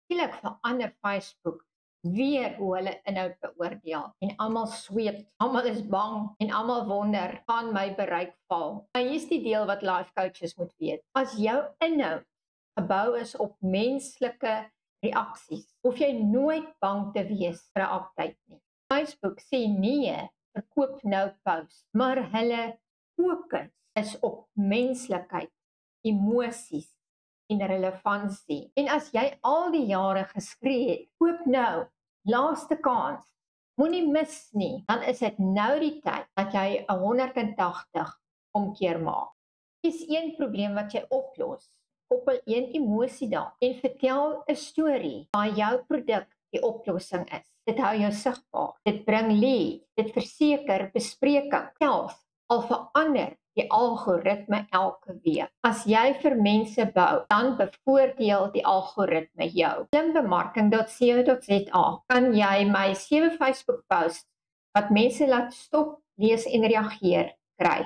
Skielik verander Facebook weer hoe hulle inhoud beoordeel en almal sweet, almal is bang en almal wonder, gaan my bereik val. Maar hier's die deel wat life coaches moet weet. As jou inhoud gebou is op menslike reaksies, hoef jy nooit bang te wees vir 'n update nie. Facebook sê nee, verkoop nou post, maar hulle fokus is op menslikheid, emosies en relevantie. En as jy al die jare geskree het, koop nou, laaste kans, moenie mis nie, dan is dit nou die tyd dat jy 'n 180 omkeer maak. Dis een probleem wat jy oplos, koppel een emosie daar en vertel 'n storie waar jou produk die oplossing is. Dit hou jou sigbaar, dit bring lead, dit verseker bespreking, selfs al verander die algoritme elke week. As jy vir mense bou, dan bevoordeel die algoritme jou. Slimbemarking.co.za kan jy my 7 Facebook posts wat mense laat stop, lees en reageer kry.